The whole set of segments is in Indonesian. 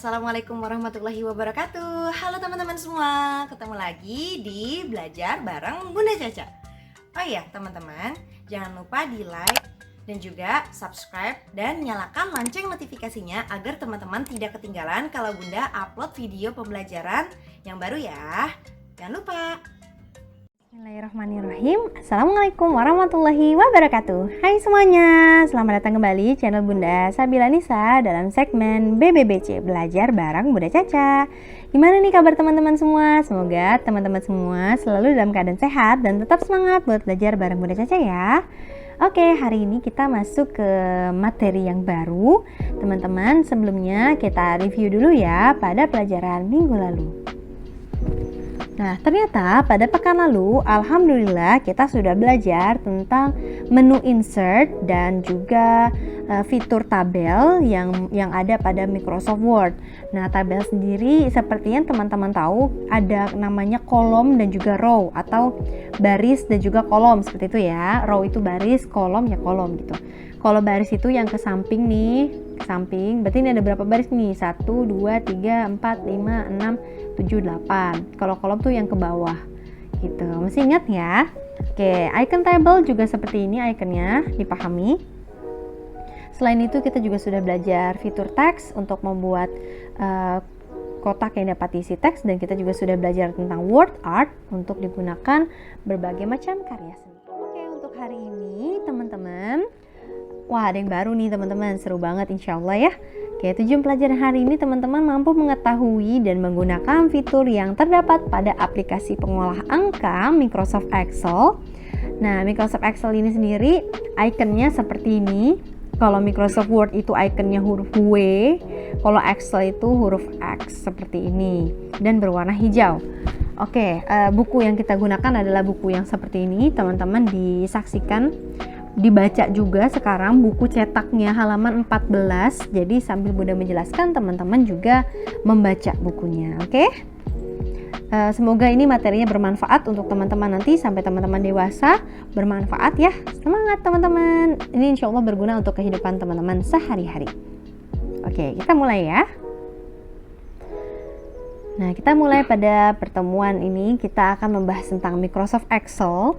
Assalamualaikum warahmatullahi wabarakatuh. Halo teman-teman semua, ketemu lagi di Belajar bareng Bunda Caca. Oh iya teman-teman, jangan lupa di like dan juga subscribe dan nyalakan lonceng notifikasinya agar teman-teman tidak ketinggalan kalau Bunda upload video pembelajaran yang baru ya. Jangan lupa. Bismillahirrahmanirrahim. Assalamualaikum warahmatullahi wabarakatuh. Hai semuanya, selamat datang kembali channel Bunda Sabila Nisa dalam segmen BBBC Belajar bareng Bunda Caca. Gimana nih kabar teman-teman semua? Semoga teman-teman semua selalu dalam keadaan sehat dan tetap semangat buat belajar bareng Bunda Caca ya. Oke, hari ini kita masuk ke materi yang baru. Teman-teman, sebelumnya kita review dulu ya pada pelajaran minggu lalu. Nah, ternyata pada pekan lalu, alhamdulillah kita sudah belajar tentang menu insert dan juga fitur tabel yang ada pada Microsoft Word. Nah, tabel sendiri seperti yang teman-teman tahu ada namanya kolom dan juga row atau baris dan juga kolom seperti itu ya. Row itu baris, kolom ya kolom gitu. Kalau baris itu yang ke samping nih, ke samping. Berarti ini ada berapa baris nih? 1, 2, 3, 4, 5, 6, 7, 8. Kalau kolom tuh yang ke bawah gitu. Masih ingat ya? Oke, icon table juga seperti ini iconnya, dipahami. Selain itu kita juga sudah belajar fitur teks untuk membuat kotak yang dapat isi teks, dan kita juga sudah belajar tentang word art untuk digunakan berbagai macam karya seni. Oke, untuk hari ini teman-teman, wah ada yang baru nih teman-teman, seru banget insya Allah ya. Oke, tujuan pelajaran hari ini teman-teman mampu mengetahui dan menggunakan fitur yang terdapat pada aplikasi pengolah angka Microsoft Excel. Nah, Microsoft Excel ini sendiri ikonnya seperti ini. Kalau Microsoft Word itu ikonnya huruf W, kalau Excel itu huruf X seperti ini dan berwarna hijau. Oke, buku yang kita gunakan adalah buku yang seperti ini. Teman-teman disaksikan, dibaca juga sekarang buku cetaknya halaman 14. Jadi sambil Bunda menjelaskan, teman-teman juga membaca bukunya. Oke? Semoga ini materinya bermanfaat untuk teman-teman nanti sampai teman-teman dewasa, bermanfaat ya. Semangat teman-teman. Ini insya Allah berguna untuk kehidupan teman-teman sehari-hari. Oke, kita mulai ya. Nah, kita mulai pada pertemuan ini. Kita akan membahas tentang Microsoft Excel.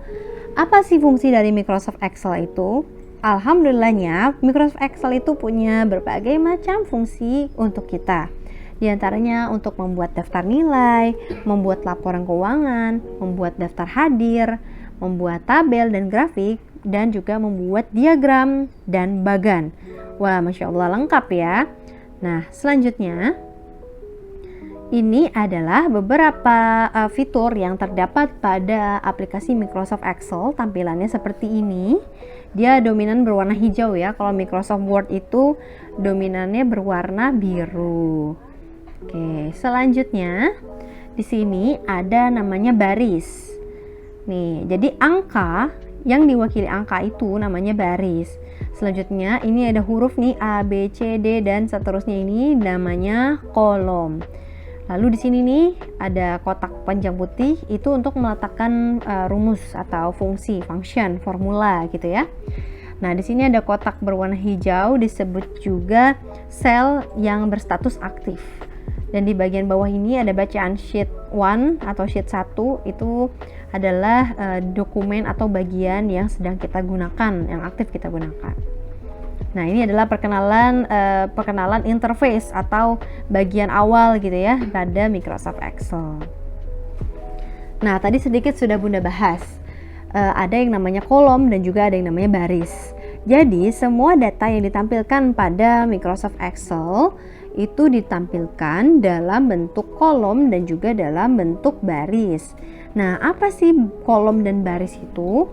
Apa sih fungsi dari Microsoft Excel itu? Alhamdulillahnya Microsoft Excel itu punya berbagai macam fungsi untuk kita. Di antaranya untuk membuat daftar nilai, membuat laporan keuangan, membuat daftar hadir, membuat tabel dan grafik, dan juga membuat diagram dan bagan. Wah, Masya Allah lengkap ya. Nah, selanjutnya ini adalah beberapa fitur yang terdapat pada aplikasi Microsoft Excel. Tampilannya seperti ini. Dia dominan berwarna hijau ya. Kalau Microsoft Word itu dominannya berwarna biru. Oke, selanjutnya di sini ada namanya baris. Nih, jadi angka yang diwakili angka itu namanya baris. Selanjutnya ini ada huruf nih A, B, C, D dan seterusnya, ini namanya kolom. Lalu di sini nih ada kotak panjang putih, itu untuk meletakkan rumus atau fungsi, function, formula gitu ya. Nah, di sini ada kotak berwarna hijau, disebut juga sel yang berstatus aktif. Dan di bagian bawah ini ada bacaan sheet 1 atau sheet 1, itu adalah dokumen atau bagian yang sedang kita gunakan, yang aktif kita gunakan. Nah, ini adalah perkenalan interface atau bagian awal gitu ya pada Microsoft Excel. Nah, tadi sedikit sudah Bunda bahas. Ada yang namanya kolom dan juga ada yang namanya baris. Jadi, semua data yang ditampilkan pada Microsoft Excel itu ditampilkan dalam bentuk kolom dan juga dalam bentuk baris. Nah, apa sih kolom dan baris itu?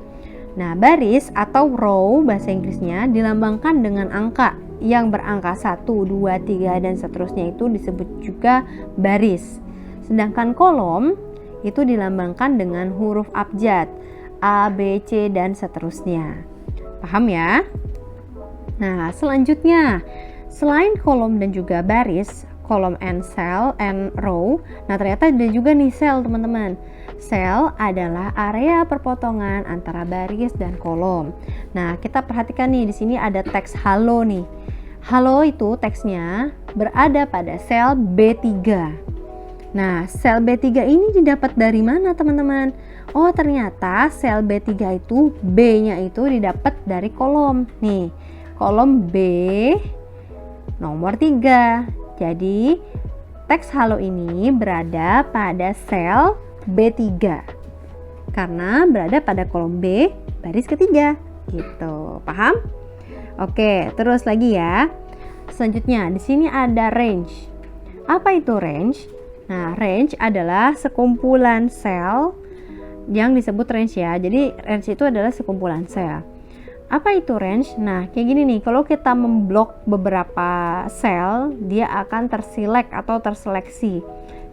Nah, baris atau row bahasa Inggrisnya dilambangkan dengan angka yang berangka 1, 2, 3 dan seterusnya, itu disebut juga baris. Sedangkan kolom itu dilambangkan dengan huruf abjad A, B, C dan seterusnya. Paham ya? Nah, selanjutnya selain kolom dan juga baris, kolom and cell and row, nah ternyata ada juga nih sel teman-teman. Sel adalah area perpotongan antara baris dan kolom. Nah, kita perhatikan nih di sini ada teks halo nih. Halo itu teksnya berada pada sel B3. Nah, sel B3 ini didapat dari mana teman-teman? Oh, ternyata sel B3 itu B-nya itu didapat dari kolom. Nih, kolom B nomor 3. Jadi, teks halo ini berada pada sel B3. Karena berada pada kolom B baris ketiga. Gitu. Paham? Oke, terus lagi ya. Selanjutnya, di sini ada range. Apa itu range? Nah, range adalah sekumpulan sel yang disebut range ya. Jadi, range itu adalah sekumpulan sel. Apa itu range? Nah, kayak gini nih. Kalau kita memblok beberapa sel, dia akan terselect atau terseleksi.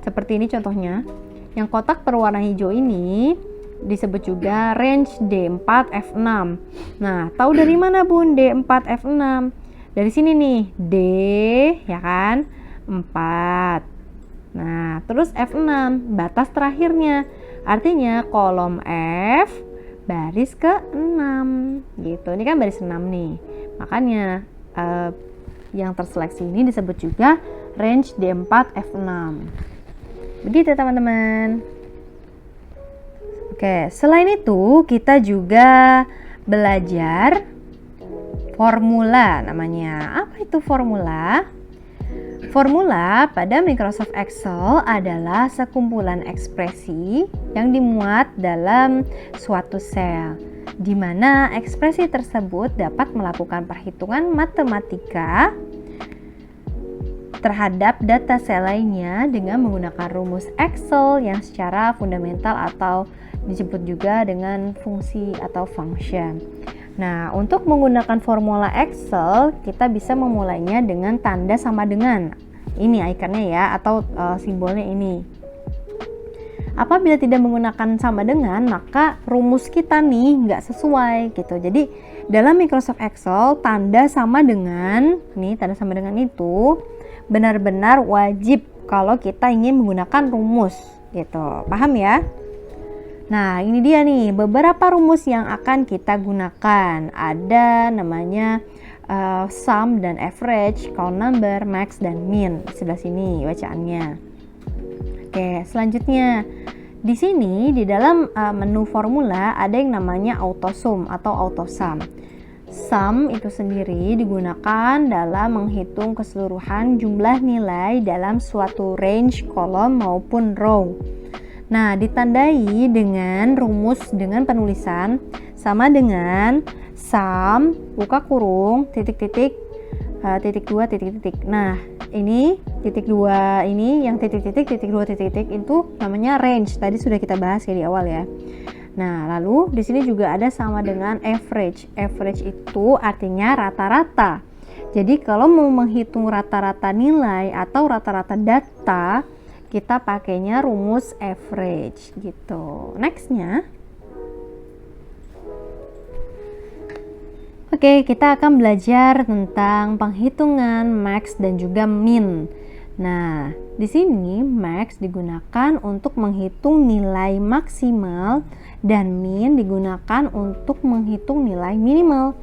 Seperti ini contohnya. Yang kotak berwarna hijau ini disebut juga range D4 F6. Nah, tahu dari mana Bun D4 F6? Dari sini nih, D ya kan? 4. Nah, terus F6 batas terakhirnya. Artinya kolom F baris ke-6 gitu. Ini kan baris 6 nih. Makanya yang terseleksi ini disebut juga range D4 F6. Begitu teman-teman. Oke, selain itu kita juga belajar formula namanya. Apa itu formula? Formula pada Microsoft Excel adalah sekumpulan ekspresi yang dimuat dalam suatu sel, di mana ekspresi tersebut dapat melakukan perhitungan matematika terhadap data sel lainnya dengan menggunakan rumus Excel yang secara fundamental atau disebut juga dengan fungsi atau function. Nah, untuk menggunakan formula Excel, kita bisa memulainya dengan tanda sama dengan. Ini ikonnya ya, atau simbolnya ini. Apabila tidak menggunakan sama dengan, maka rumus kita nih nggak sesuai gitu. Jadi, dalam Microsoft Excel, tanda sama dengan itu benar-benar wajib kalau kita ingin menggunakan rumus gitu. Paham ya? Nah, ini dia nih beberapa rumus yang akan kita gunakan. Ada namanya sum dan average, count number, max dan min. Di sebelah sini bacaannya. Oke, selanjutnya di sini di dalam menu formula ada yang namanya autosum atau autosum. Sum itu sendiri digunakan dalam menghitung keseluruhan jumlah nilai dalam suatu range kolom maupun row. Nah, ditandai dengan rumus dengan penulisan sama dengan sum buka kurung titik-titik titik 2 titik-titik. Nah, ini titik 2 ini yang titik-titik titik 2 titik-titik itu namanya range. Tadi sudah kita bahas ya di awal ya. Nah, lalu di sini juga ada sama dengan average. Average itu artinya rata-rata. Jadi kalau mau menghitung rata-rata nilai atau rata-rata data, kita pakainya rumus average gitu. Nextnya, oke, kita akan belajar tentang penghitungan max dan juga min. Nah, di sini max digunakan untuk menghitung nilai maksimal dan min digunakan untuk menghitung nilai minimal.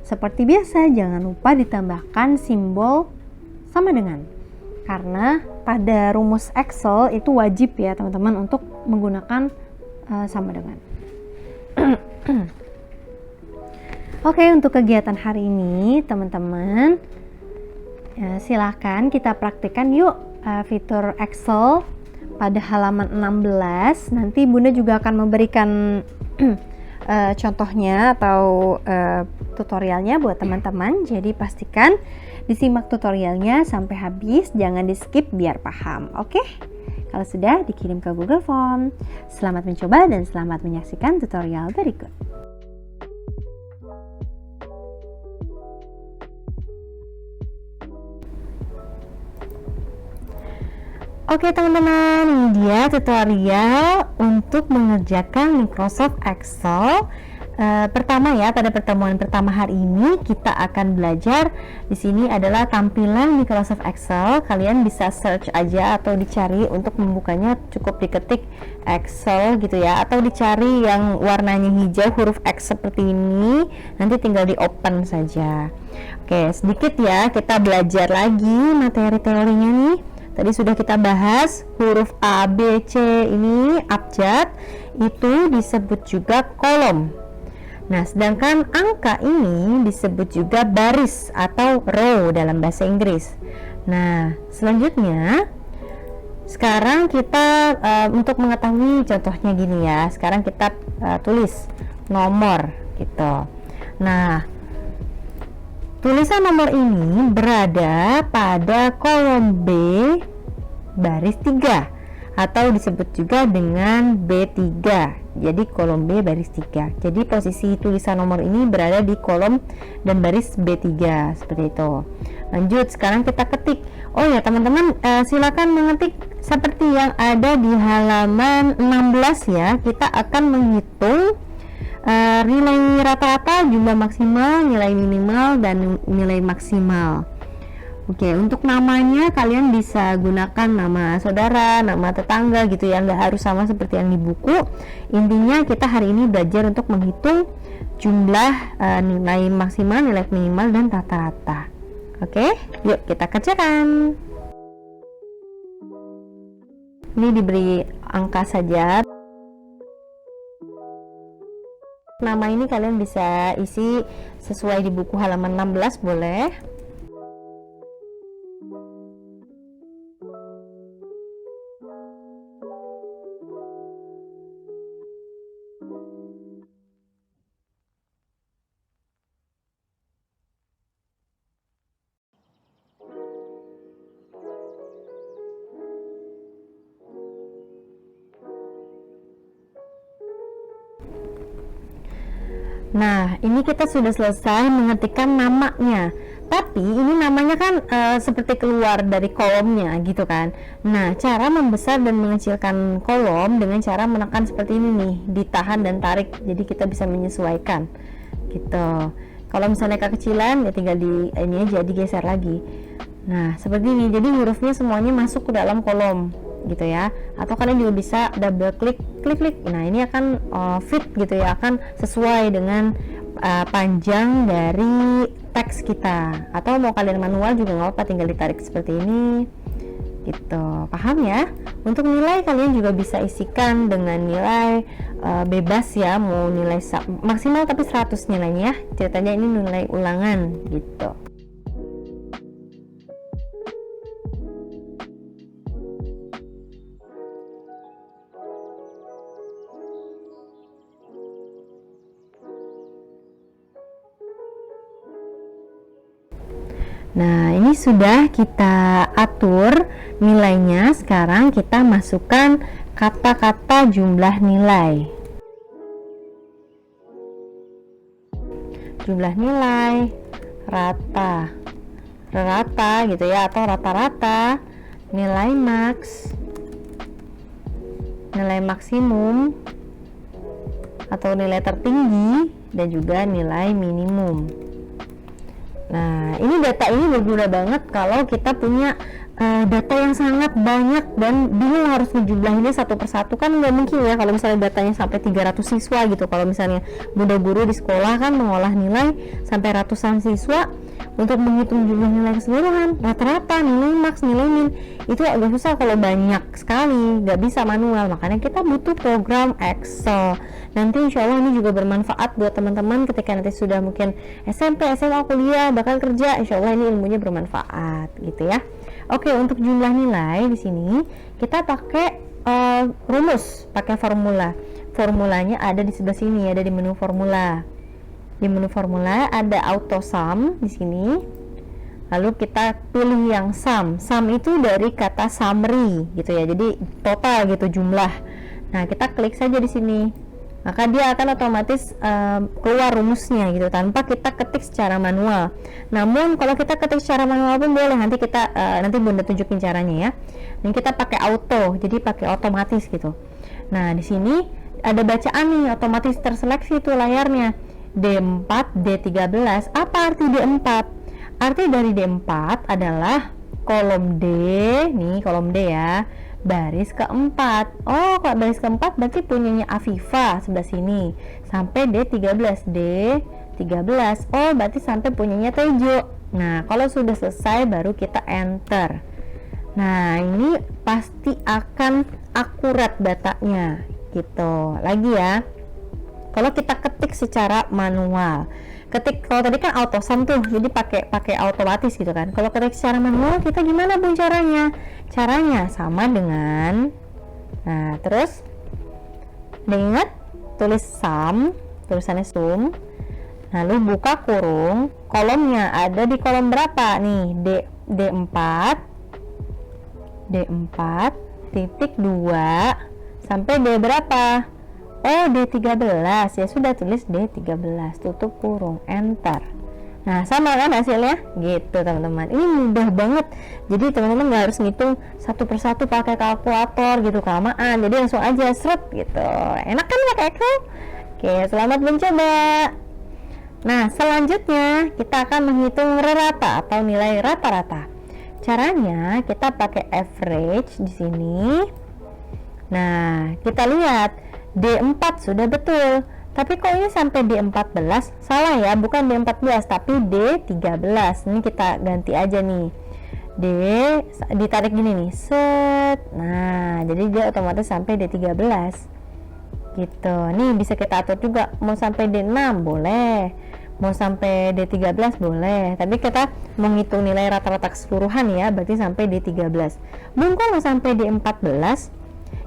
Seperti biasa, jangan lupa ditambahkan simbol sama dengan. Karena pada rumus Excel itu wajib ya teman-teman untuk menggunakan sama dengan. Oke, untuk kegiatan hari ini teman-teman silahkan kita praktikkan yuk fitur Excel pada halaman 16. Nanti Bunda juga akan memberikan contohnya atau tutorialnya buat teman-teman. Jadi pastikan disimak tutorialnya sampai habis, jangan di skip biar paham. Oke? Kalau sudah, dikirim ke Google Form. Selamat mencoba dan selamat menyaksikan tutorial berikut. Oke teman-teman, ini dia tutorial untuk mengerjakan Microsoft Excel Pertama ya, pada pertemuan pertama hari ini kita akan belajar di sini adalah tampilan Microsoft Excel. Kalian bisa search aja atau dicari untuk membukanya, cukup diketik Excel gitu ya, atau dicari yang warnanya hijau huruf X seperti ini, nanti tinggal di open saja. Oke, sedikit ya kita belajar lagi materi teorinya nih. Tadi sudah kita bahas huruf A, B, C ini abjad, itu disebut juga kolom. Nah, sedangkan angka ini disebut juga baris atau row dalam bahasa Inggris. Nah, selanjutnya sekarang kita untuk mengetahui contohnya gini ya. Sekarang kita tulis nomor gitu. Nah, tulisan nomor ini berada pada kolom B baris 3 atau disebut juga dengan B3. Jadi kolom B baris 3. Jadi posisi tulisan nomor ini berada di kolom dan baris B3 seperti itu. Lanjut, sekarang kita ketik. Oh ya teman-teman, silakan mengetik seperti yang ada di halaman 16 ya. Kita akan menghitung nilai rata-rata, jumlah maksimal, nilai minimal, dan nilai maksimal. Oke, untuk namanya kalian bisa gunakan nama saudara, nama tetangga gitu ya, nggak harus sama seperti yang di buku. Intinya kita hari ini belajar untuk menghitung jumlah nilai maksimal, nilai minimal, dan rata-rata. Oke, yuk kita kerjakan. Ini diberi angka saja. Nama ini kalian bisa isi sesuai di buku halaman 16 boleh. Nah, ini kita sudah selesai mengetikkan namanya. Tapi ini namanya kan seperti keluar dari kolomnya gitu kan. Nah, cara membesar dan mengecilkan kolom dengan cara menekan seperti ini nih, ditahan dan tarik. Jadi kita bisa menyesuaikan gitu. Kalau misalnya kekecilan ya tinggal di ini aja digeser lagi. Nah, seperti ini. Jadi hurufnya semuanya masuk ke dalam kolom gitu ya, atau kalian juga bisa double klik. Nah, ini akan fit gitu ya, akan sesuai dengan panjang dari teks kita. Atau mau kalian manual juga nggak apa, tinggal ditarik seperti ini gitu. Paham ya? Untuk nilai kalian juga bisa isikan dengan nilai bebas ya, mau nilai maksimal tapi 100 nilainya. Ceritanya ini nilai ulangan gitu. Nah, ini sudah kita atur nilainya. Sekarang kita masukkan kata-kata jumlah nilai. Jumlah nilai, rata gitu ya, atau rata-rata, nilai max, nilai maksimum, atau nilai tertinggi, dan juga nilai minimum. Nah, ini data ini berguna banget kalau kita punya data yang sangat banyak dan bingung harus ngejumlahinnya satu persatu. Kan nggak mungkin ya kalau misalnya datanya sampai 300 siswa gitu. Kalau misalnya bunda guru di sekolah kan mengolah nilai sampai ratusan siswa untuk menghitung jumlah nilai keseluruhan, rata-rata, nilai max, nilai min, itu agak susah kalau banyak sekali, nggak bisa manual. Makanya kita butuh program Excel. Nanti insya Allah ini juga bermanfaat buat teman-teman ketika nanti sudah mungkin SMP, SMA, kuliah, bahkan kerja. Insya Allah ini ilmunya bermanfaat gitu ya. Oke, untuk jumlah nilai di sini kita pakai rumus, pakai formula. Formulanya ada di sebelah sini, ada di menu formula. Di menu formula ada auto sum di sini. Lalu kita pilih yang sum. Sum itu dari kata summary gitu ya. Jadi total gitu jumlah. Nah, kita klik saja di sini. Maka dia akan otomatis keluar rumusnya gitu tanpa kita ketik secara manual. Namun kalau kita ketik secara manual pun boleh, nanti kita nanti Bunda tunjukin caranya ya. Dan kita pakai auto, jadi pakai otomatis gitu. Nah, di sini ada bacaan nih, otomatis terseleksi tuh layarnya D4, D13. Apa arti D4? Arti dari D4 adalah kolom D, nih kolom D ya, baris keempat. Oh, kalau baris keempat berarti punyanya Afifa sebelah sini sampai D13. D13. Oh, berarti sampai punyanya Tejo. Nah, kalau sudah selesai baru kita enter. Nah, ini pasti akan akurat datanya gitu. Lagi ya, kalau kita ketik secara manual, kalau tadi kan auto sum tuh, jadi pakai otomatis gitu kan. Kalau ketik secara manual, kita gimana Bun caranya? Caranya sama dengan, nah terus diingat tulis sum, tulisannya sum, lalu buka kurung, kolomnya ada di kolom berapa nih? D4 titik 2 sampai D berapa? Oh, D13. Ya sudah, tulis D13, tutup kurung, enter. Nah, sama kan hasilnya? Gitu teman-teman. Ini mudah banget. Jadi teman-teman nggak harus ngitung satu persatu pakai kalkulator gitu, kelamaan. Jadi langsung aja seret gitu. Enak kan pakai Excel? Oke, selamat mencoba. Nah, selanjutnya kita akan menghitung rata atau nilai rata-rata. Caranya kita pakai average di sini. Nah, kita lihat D4 sudah betul. Tapi kok ini sampai D14? Salah ya, bukan D14 tapi D13. Ini kita ganti aja nih. D ditarik gini nih. Set. Nah, jadi dia otomatis sampai D13. Gitu. Nih bisa kita atur juga, mau sampai D6 boleh, mau sampai D13 boleh, tapi kita menghitung nilai rata-rata keseluruhan ya, berarti sampai D13. Bun, kok mau sampai D14?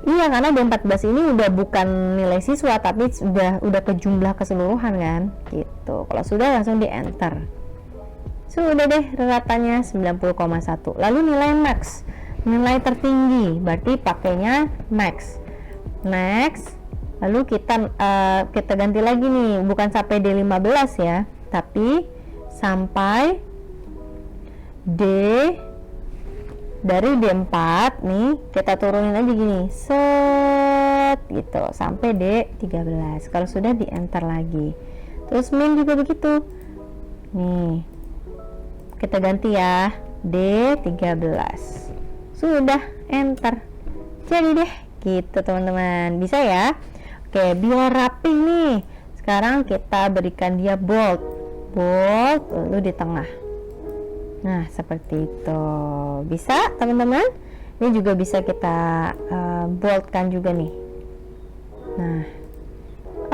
Iya, karena D14 ini udah bukan nilai siswa tapi udah ke jumlah keseluruhan kan gitu. Kalau sudah langsung di enter. Sudah deh ratanya 90,1. Lalu nilai max, nilai tertinggi, berarti pakainya max. Lalu kita ganti lagi nih, bukan sampai D15 ya, tapi sampai dari D4 nih kita turunin aja gini, set gitu sampai D13. Kalau sudah di enter lagi. Terus min juga begitu. Nih kita ganti ya, D13. Sudah enter. Jadi deh gitu teman-teman. Bisa ya? Oke, biar rapi nih. Sekarang kita berikan dia bold lalu di tengah. Nah, seperti itu. Bisa teman-teman? Ini juga bisa kita boldkan juga nih. Nah,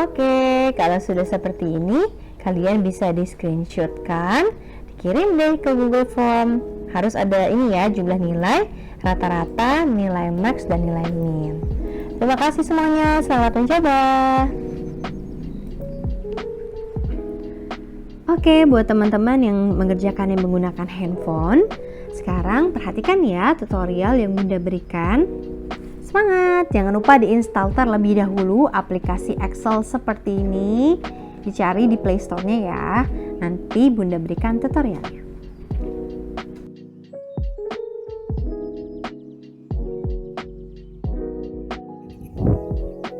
oke, kalau sudah seperti ini, kalian bisa di screenshotkan, dikirim deh ke Google Form. Harus ada ini ya, jumlah nilai, rata-rata, nilai max, dan nilai min. Terima kasih semuanya, selamat mencoba. Oke, buat teman-teman yang mengerjakannya menggunakan handphone, sekarang perhatikan ya tutorial yang Bunda berikan. Semangat! Jangan lupa diinstal terlebih dahulu aplikasi Excel seperti ini. Dicari di Play Store-nya ya. Nanti Bunda berikan tutorialnya.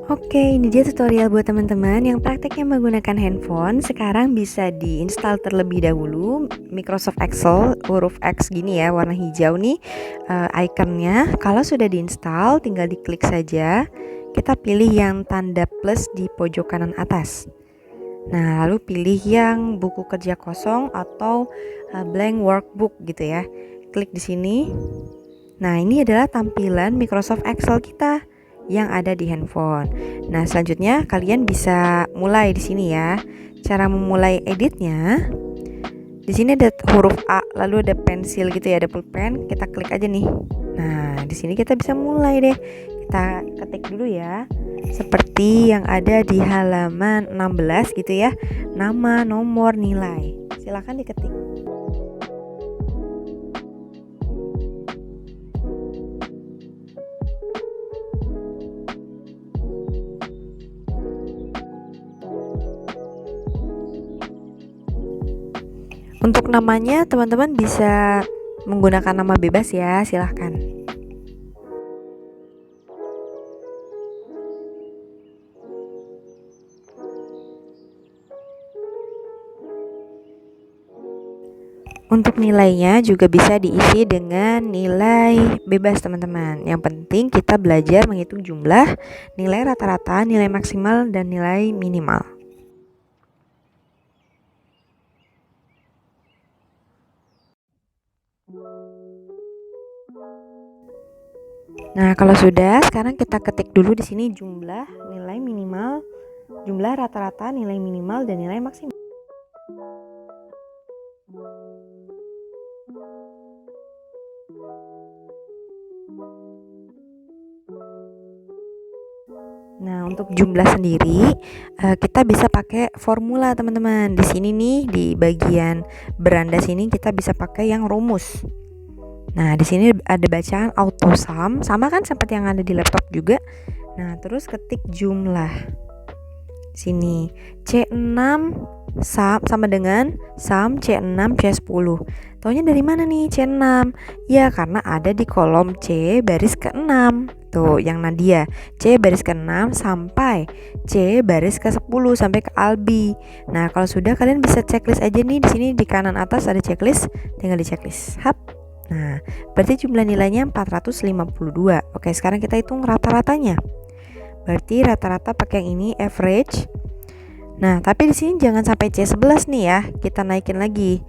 Oke, ini dia tutorial buat teman-teman yang prakteknya menggunakan handphone. Sekarang bisa diinstal terlebih dahulu Microsoft Excel, huruf X gini ya, warna hijau nih ikonnya. Kalau sudah diinstal, tinggal diklik saja. Kita pilih yang tanda plus di pojok kanan atas. Nah, lalu pilih yang buku kerja kosong atau blank workbook gitu ya. Klik di sini. Nah, ini adalah tampilan Microsoft Excel kita yang ada di handphone. Nah, selanjutnya kalian bisa mulai di sini ya. Cara memulai editnya, di sini ada huruf A, lalu ada pensil gitu ya, ada pulpen. Kita klik aja nih. Nah, di sini kita bisa mulai deh. Kita ketik dulu ya, seperti yang ada di halaman 16 gitu ya. Nama, nomor, nilai. Silahkan diketik. Untuk namanya teman-teman bisa menggunakan nama bebas ya, silahkan. Untuk nilainya juga bisa diisi dengan nilai bebas teman-teman. Yang penting kita belajar menghitung jumlah, nilai rata-rata, nilai maksimal, dan nilai minimal. Nah, kalau sudah, sekarang kita ketik dulu di sini jumlah, nilai minimal, jumlah rata-rata, nilai minimal, dan nilai maksimal. Nah, untuk jumlah sendiri kita bisa pakai formula teman-teman. Di sini nih di bagian beranda sini kita bisa pakai yang rumus. Nah, di sini ada bacaan autosum, sama kan seperti yang ada di laptop juga. Nah, terus ketik jumlah. Sini C6 sama dengan sum C6 C10. Taunya dari mana nih C6? Ya, karena ada di kolom C baris ke-6. Tuh, yang Nadia. C baris ke-6 sampai C baris ke-10 sampai ke Albi. Nah, kalau sudah kalian bisa checklist aja nih, di sini di kanan atas ada checklist, tinggal di checklist. Hap. Nah, berarti jumlah nilainya 452. Oke, sekarang kita hitung rata-ratanya. Berarti rata-rata pakai yang ini average. Nah, tapi di sini jangan sampai C11 nih ya. Kita naikin lagi.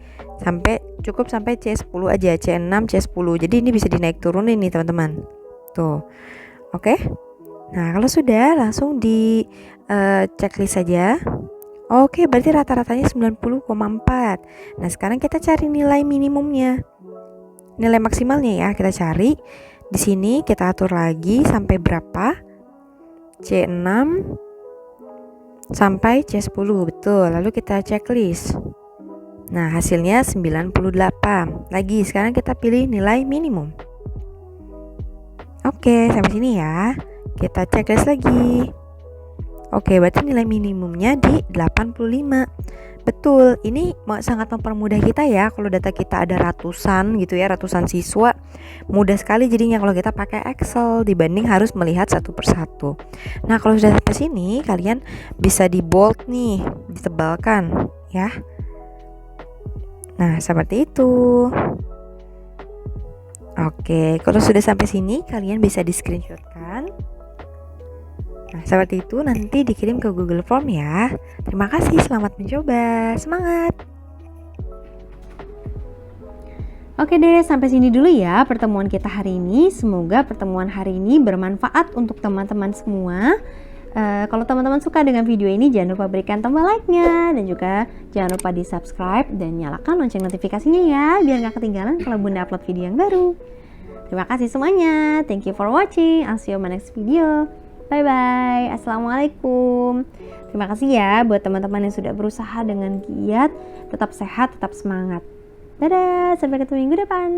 Cukup sampai C10 aja, C6, C10. Jadi ini bisa dinaik turunin nih, teman-teman. Tuh. Oke. Nah, kalau sudah langsung di checklist saja. Oke, berarti rata-ratanya 90,4. Nah, sekarang kita cari nilai minimumnya. Nilai maksimalnya ya, kita cari. Di sini kita atur lagi sampai berapa? C6 sampai C10, betul. Lalu kita checklist. Nah, hasilnya 98. Lagi, sekarang kita pilih nilai minimum. Oke, sampai sini ya. Kita checklist lagi. Oke, berarti nilai minimumnya di 85. Betul, ini sangat mempermudah kita ya. Kalau data kita ada ratusan gitu ya, ratusan siswa, mudah sekali jadinya kalau kita pakai Excel dibanding harus melihat satu persatu. Nah, kalau sudah sampai sini, kalian bisa di bold nih, ditebalkan ya. Nah, seperti itu. Oke, kalau sudah sampai sini, kalian bisa di screenshotkan. Nah, seperti itu, nanti dikirim ke Google Form ya. Terima kasih, selamat mencoba. Semangat! Oke deh, sampai sini dulu ya pertemuan kita hari ini. Semoga pertemuan hari ini bermanfaat untuk teman-teman semua. Kalau teman-teman suka dengan video ini, jangan lupa berikan tombol like-nya. Dan juga jangan lupa di subscribe dan nyalakan lonceng notifikasinya ya, biar gak ketinggalan kalau Bunda upload video yang baru. Terima kasih semuanya. Thank you for watching. I'll see you on my next video. Bye-bye. Assalamualaikum. Terima kasih ya buat teman-teman yang sudah berusaha dengan giat. Tetap sehat, tetap semangat. Dadah, sampai ketemu minggu depan.